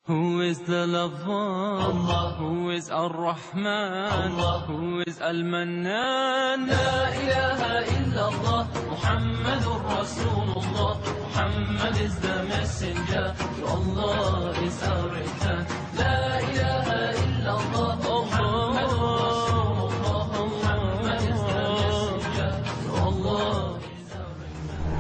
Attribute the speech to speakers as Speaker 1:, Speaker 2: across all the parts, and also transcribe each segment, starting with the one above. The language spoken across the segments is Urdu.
Speaker 1: Who is the Lover? Allah. Who is Ar-Rahman? Allah. Who is Al-Mannan? La ilaha illallah. Muhammadur Rasulullah. Muhammad is the messenger. To Allah is our return. La ilaha illallah. Muhammadur Rasulullah. Muhammad is the messenger. To Allah is our return.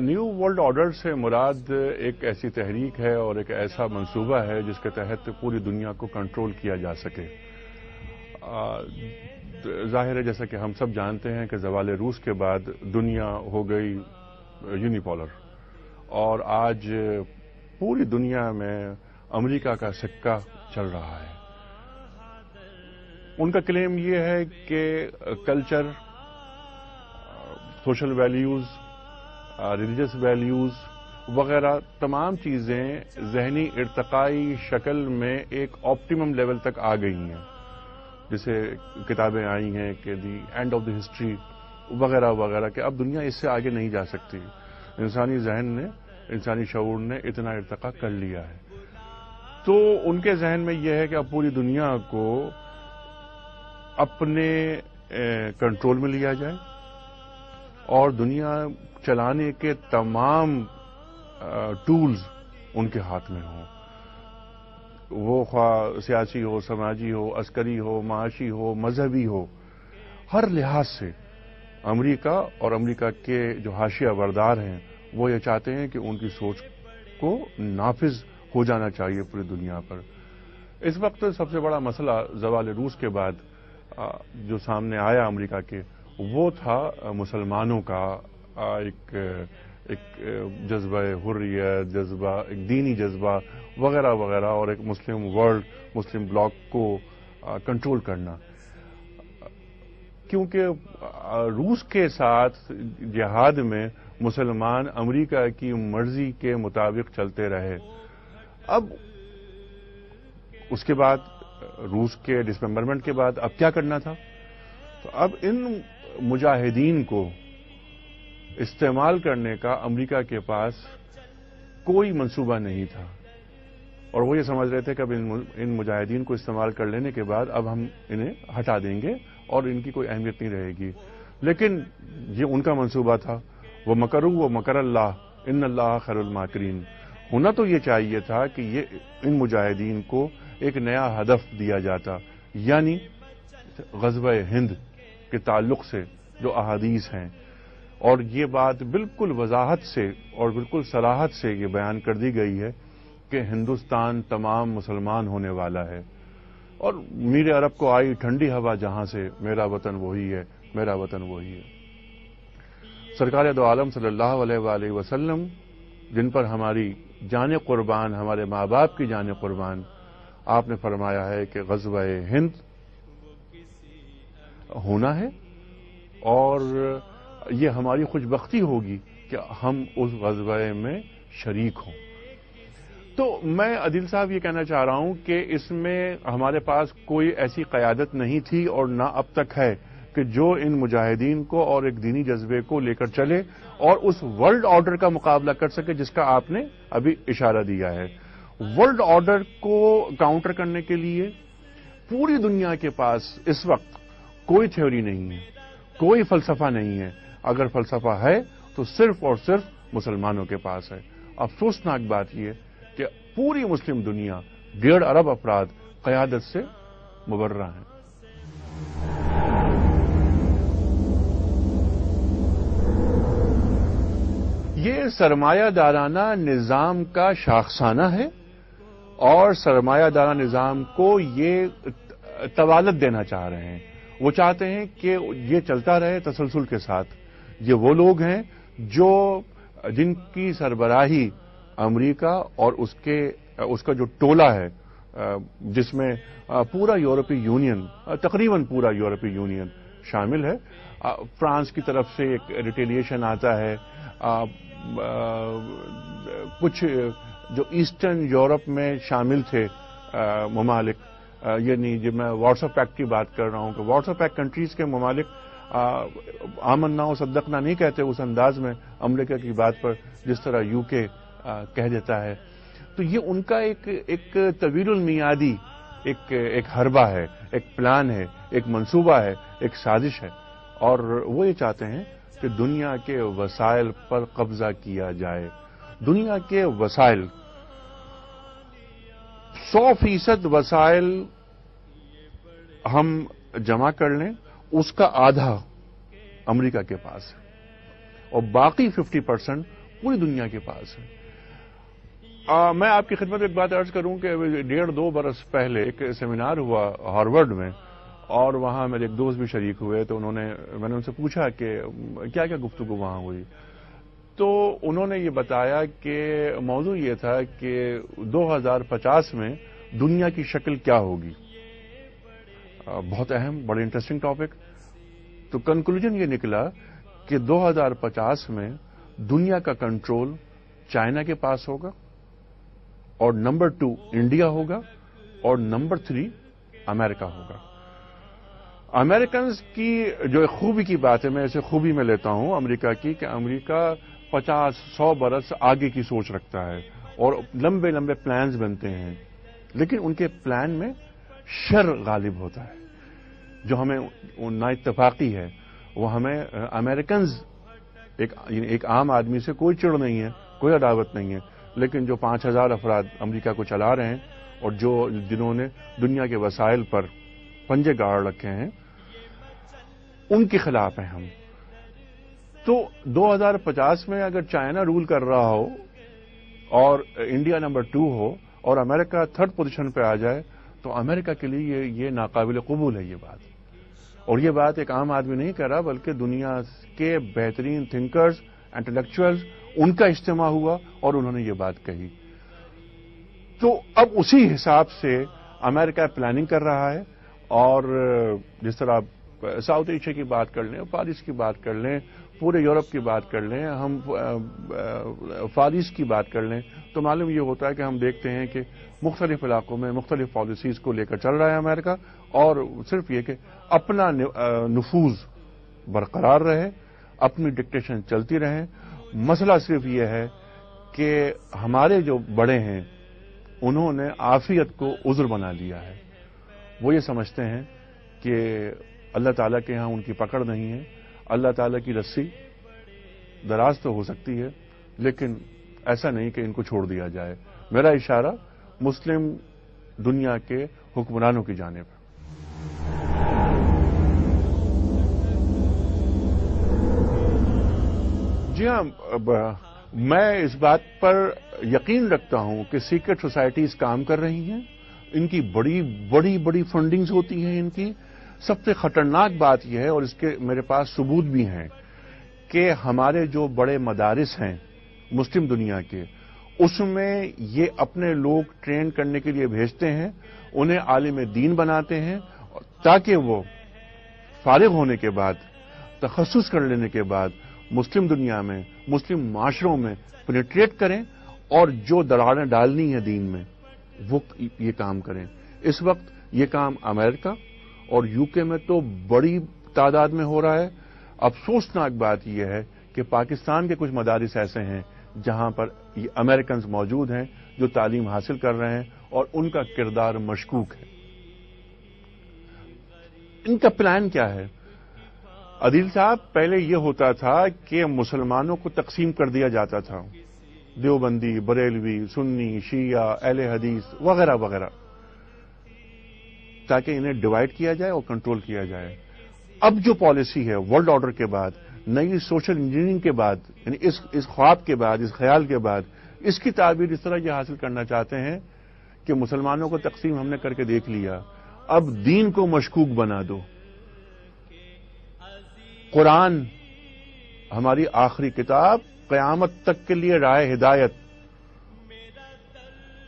Speaker 2: New world order سے مراد ایک ایسی تحریک ہے اور ایک ایسا منصوبہ ہے جس کے تحت پوری دنیا کو کنٹرول کیا جا سکے. ظاہر ہے جیسا کہ ہم سب جانتے ہیں کہ زوال روس کے بعد دنیا ہو گئی یونیپولر اور آج پوری دنیا میں امریکہ کا سکہ چل رہا ہے. ان کا کلیم یہ ہے کہ culture, social values, religious values وغیرہ تمام چیزیں ذہنی ارتقائی شکل میں ایک آپٹیمم لیول تک آ گئی ہیں. جیسے کتابیں آئی ہیں کہ the end of the history وغیرہ وغیرہ کہ اب دنیا اس سے آگے نہیں جا سکتی. انسانی ذہن نے، انسانی شعور نے اتنا ارتقا کر لیا ہے. تو ان کے ذہن میں یہ ہے کہ اب پوری دنیا کو اپنے کنٹرول میں لیا جائے اور دنیا چلانے کے تمام ٹولز ان کے ہاتھ میں ہوں. وہ خواہ سیاسی ہو، سماجی ہو، عسکری ہو، معاشی ہو، مذہبی ہو، ہر لحاظ سے امریکہ اور امریکہ کے جو حاشیہ بردار ہیں وہ یہ چاہتے ہیں کہ ان کی سوچ کو نافذ ہو جانا چاہیے پوری دنیا پر. اس وقت سب سے بڑا مسئلہ زوال روس کے بعد جو سامنے آیا امریکہ کے، وہ تھا مسلمانوں کا ایک جذبہ حریت، جذبہ ایک دینی جذبہ وغیرہ وغیرہ اور ایک مسلم ورلڈ، مسلم بلاک کو کنٹرول کرنا. کیونکہ روس کے ساتھ جہاد میں مسلمان امریکہ کی مرضی کے مطابق چلتے رہے. اب اس کے بعد روس کے ڈسممبرمنٹ کے بعد اب کیا کرنا تھا؟ تو اب ان مجاہدین کو استعمال کرنے کا امریکہ کے پاس کوئی منصوبہ نہیں تھا اور وہ یہ سمجھ رہے تھے کہ اب ان مجاہدین کو استعمال کر لینے کے بعد اب ہم انہیں ہٹا دیں گے اور ان کی کوئی اہمیت نہیں رہے گی. لیکن یہ ان کا منصوبہ تھا. وہ مکروا و مکر اللہ ان اللہ خیر الماکرین. ہونا تو یہ چاہیے تھا کہ یہ ان مجاہدین کو ایک نیا ہدف دیا جاتا، یعنی غزوہ ہند کے تعلق سے جو احادیث ہیں، اور یہ بات بالکل وضاحت سے اور بالکل صراحت سے یہ بیان کر دی گئی ہے کہ ہندوستان تمام مسلمان ہونے والا ہے اور میر عرب کو آئی ٹھنڈی ہوا جہاں سے، میرا وطن وہی ہے، میرا وطن وہی ہے. سرکار دو عالم صلی اللہ علیہ وآلہ وسلم، جن پر ہماری جان قربان، ہمارے ماں باپ کی جان قربان، آپ نے فرمایا ہے کہ غزوہ ہند ہونا ہے اور یہ ہماری خوش بختی ہوگی کہ ہم اس غزوہ میں شریک ہوں. تو میں عدیل صاحب یہ کہنا چاہ رہا ہوں کہ اس میں ہمارے پاس کوئی ایسی قیادت نہیں تھی اور نہ اب تک ہے کہ جو ان مجاہدین کو اور ایک دینی جذبے کو لے کر چلے اور اس ورلڈ آرڈر کا مقابلہ کر سکے جس کا آپ نے ابھی اشارہ دیا ہے. ورلڈ آرڈر کو کاؤنٹر کرنے کے لیے پوری دنیا کے پاس اس وقت کوئی تھیوری نہیں ہے، کوئی فلسفہ نہیں ہے. اگر فلسفہ ہے تو صرف اور صرف مسلمانوں کے پاس ہے. افسوسناک بات یہ کہ پوری مسلم دنیا 1.5 ارب افراد قیادت سے مبرہ ہیں. یہ سرمایہ دارانہ نظام کا شاخسانہ ہے اور سرمایہ دارانہ نظام کو یہ طوالت دینا چاہ رہے ہیں. وہ چاہتے ہیں کہ یہ چلتا رہے تسلسل کے ساتھ. یہ وہ لوگ ہیں جن کی سربراہی امریکہ اور اس کا جو ٹولہ ہے جس میں پورا یورپی یونین، تقریباً پورا یورپی یونین شامل ہے. فرانس کی طرف سے ایک ریٹیلیشن آتا ہے. کچھ جو ایسٹرن یورپ میں شامل تھے ممالک، یعنی جب میں وارسا پیکٹ کی بات کر رہا ہوں کہ وارسا پیکٹ کنٹریز کے ممالک آمنا و صدقنا نہیں کہتے اس انداز میں امریکہ کی بات پر جس طرح یو کے کہہ دیتا ہے. تو یہ ان کا ایک طویل المیادی ایک حربہ ہے، ایک پلان ہے، ایک منصوبہ ہے، ایک سازش ہے، اور وہ یہ چاہتے ہیں کہ دنیا کے وسائل پر قبضہ کیا جائے. دنیا کے وسائل 100% وسائل ہم جمع کر لیں، اس کا آدھا امریکہ کے پاس ہے اور باقی 50% پوری دنیا کے پاس ہے. میں آپ کی خدمت میں ایک بات عرض کروں کہ 1.5-2 برس پہلے ایک سیمینار ہوا ہارورڈ میں، اور وہاں میرے ایک دوست بھی شریک ہوئے. تو میں نے ان سے پوچھا کہ کیا کیا گفتگو وہاں ہوئی. تو انہوں نے یہ بتایا کہ موضوع یہ تھا کہ 2050 میں دنیا کی شکل کیا ہوگی. بہت اہم، بڑے انٹرسٹنگ ٹاپک. تو کنکلوژن یہ نکلا کہ 2050 میں دنیا کا کنٹرول چائنا کے پاس ہوگا، اور نمبر 2 انڈیا ہوگا، اور نمبر 3 امریکہ ہوگا. امریکنز کی جو ایک خوبی کی بات ہے، میں اسے خوبی میں لیتا ہوں امریکہ کی، کہ امریکہ 50-100 برس آگے کی سوچ رکھتا ہے اور لمبے لمبے پلانز بنتے ہیں، لیکن ان کے پلان میں شر غالب ہوتا ہے. جو ہمیں نا اتفاقی ہے وہ ہمیں امریکنز، ایک عام آدمی سے کوئی چڑ نہیں ہے، کوئی عداوت نہیں ہے، لیکن جو 5000 افراد امریکہ کو چلا رہے ہیں اور جنہوں نے دنیا کے وسائل پر پنجے گاڑ رکھے ہیں، ان کے خلاف ہیں ہم. تو 2050 میں اگر چائنا رول کر رہا ہو اور انڈیا نمبر 2 ہو اور امریکہ 3rd پوزیشن پہ آ جائے تو امریکہ کے لیے یہ ناقابل قبول ہے یہ بات. اور یہ بات ایک عام آدمی نہیں کہہ رہا، بلکہ دنیا کے بہترین تھنکرز، انٹلیکچوئلز، ان کا اجتماع ہوا اور انہوں نے یہ بات کہی. تو اب اسی حساب سے امریکہ پلاننگ کر رہا ہے، اور جس طرح ساؤتھ ایشیا کی بات کر لیں، فارس کی بات کر لیں، پورے یورپ کی بات کر لیں، ہم فارس کی بات کر لیں، تو معلوم یہ ہوتا ہے کہ ہم دیکھتے ہیں کہ مختلف علاقوں میں مختلف پالیسیز کو لے کر چل رہا ہے امریکہ، اور صرف یہ کہ اپنا نفوذ برقرار رہے، اپنی ڈکٹیشن چلتی رہے. مسئلہ صرف یہ ہے کہ ہمارے جو بڑے ہیں انہوں نے عافیت کو عذر بنا لیا ہے. وہ یہ سمجھتے ہیں کہ اللہ تعالیٰ کے ہاں ان کی پکڑ نہیں ہے. اللہ تعالیٰ کی رسی دراز تو ہو سکتی ہے، لیکن ایسا نہیں کہ ان کو چھوڑ دیا جائے. میرا اشارہ مسلم دنیا کے حکمرانوں کی جانب ہے. جی ہاں، میں اس بات پر یقین رکھتا ہوں کہ سیکرٹ سوسائٹیز کام کر رہی ہیں. ان کی بڑی بڑی بڑی فنڈنگز ہوتی ہیں. ان کی سب سے خطرناک بات یہ ہے، اور اس کے میرے پاس ثبوت بھی ہیں، کہ ہمارے جو بڑے مدارس ہیں مسلم دنیا کے، اس میں یہ اپنے لوگ ٹرین کرنے کے لیے بھیجتے ہیں، انہیں عالم دین بناتے ہیں، تاکہ وہ فارغ ہونے کے بعد، تخصص کر لینے کے بعد مسلم دنیا میں، مسلم معاشروں میں پینیٹریٹ کریں، اور جو دراڑیں ڈالنی ہیں دین میں وہ یہ کام کریں. اس وقت یہ کام امریکہ اور یو کے میں تو بڑی تعداد میں ہو رہا ہے. افسوسناک بات یہ ہے کہ پاکستان کے کچھ مدارس ایسے ہیں جہاں پر یہ امریکنز موجود ہیں جو تعلیم حاصل کر رہے ہیں، اور ان کا کردار مشکوک ہے. ان کا پلان کیا ہے؟ عدیل صاحب، پہلے یہ ہوتا تھا کہ مسلمانوں کو تقسیم کر دیا جاتا تھا، دیوبندی، بریلوی، سنی، شیعہ، اہل حدیث وغیرہ وغیرہ، تاکہ انہیں ڈیوائڈ کیا جائے اور کنٹرول کیا جائے. اب جو پالیسی ہے ورلڈ آرڈر کے بعد، نئی سوشل انجینئرنگ کے بعد، یعنی اس خواب کے بعد، اس خیال کے بعد، اس کی تعبیر اس طرح یہ حاصل کرنا چاہتے ہیں کہ مسلمانوں کو تقسیم ہم نے کر کے دیکھ لیا، اب دین کو مشکوک بنا دو. قرآن ہماری آخری کتاب، قیامت تک کے لیے راہ ہدایت.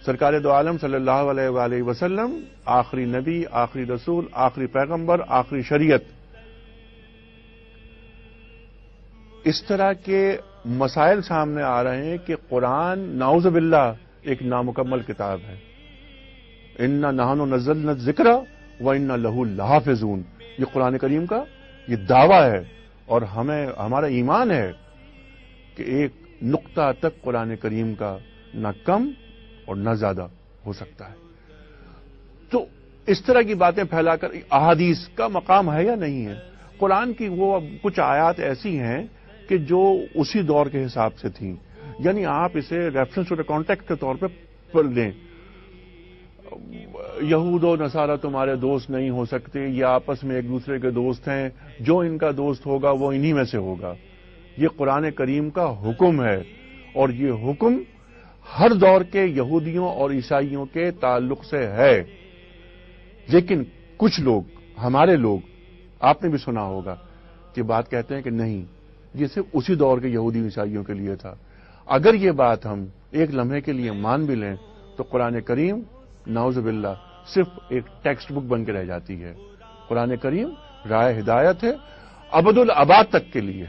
Speaker 2: سرکار دو عالم صلی اللہ علیہ وآلہ وسلم آخری نبی، آخری رسول، آخری پیغمبر، آخری شریعت. اس طرح کے مسائل سامنے آ رہے ہیں کہ قرآن نعوذ باللہ ایک نامکمل کتاب ہے. انا نحن نزلنا الذکر وانا لہ لحافظون. یہ قرآن کریم کا یہ دعویٰ ہے اور ہمارا ایمان ہے کہ ایک نقطہ تک قرآن کریم کا نہ کم اور نہ زیادہ ہو سکتا ہے. تو اس طرح کی باتیں پھیلا کر احادیث کا مقام ہے یا نہیں ہے؟ قرآن کی وہ کچھ آیات ایسی ہیں کہ جو اسی دور کے حساب سے تھیں، یعنی آپ اسے ریفرنس اور کانٹیکٹ کے طور پہ پڑھ لیں. یہود و نصارہ تمہارے دوست نہیں ہو سکتے، یہ آپس میں ایک دوسرے کے دوست ہیں، جو ان کا دوست ہوگا وہ انہی میں سے ہوگا. یہ قرآن کریم کا حکم ہے اور یہ حکم ہر دور کے یہودیوں اور عیسائیوں کے تعلق سے ہے. لیکن کچھ لوگ، ہمارے لوگ، آپ نے بھی سنا ہوگا کہ بات کہتے ہیں کہ نہیں، یہ صرف اسی دور کے یہودی عیسائیوں کے لیے تھا. اگر یہ بات ہم ایک لمحے کے لیے مان بھی لیں تو قرآن کریم نعوذ باللہ صرف ایک ٹیکسٹ بک بن کے رہ جاتی ہے. قرآن کریم راہ ہدایت ہے ابد الآباد تک کے لیے.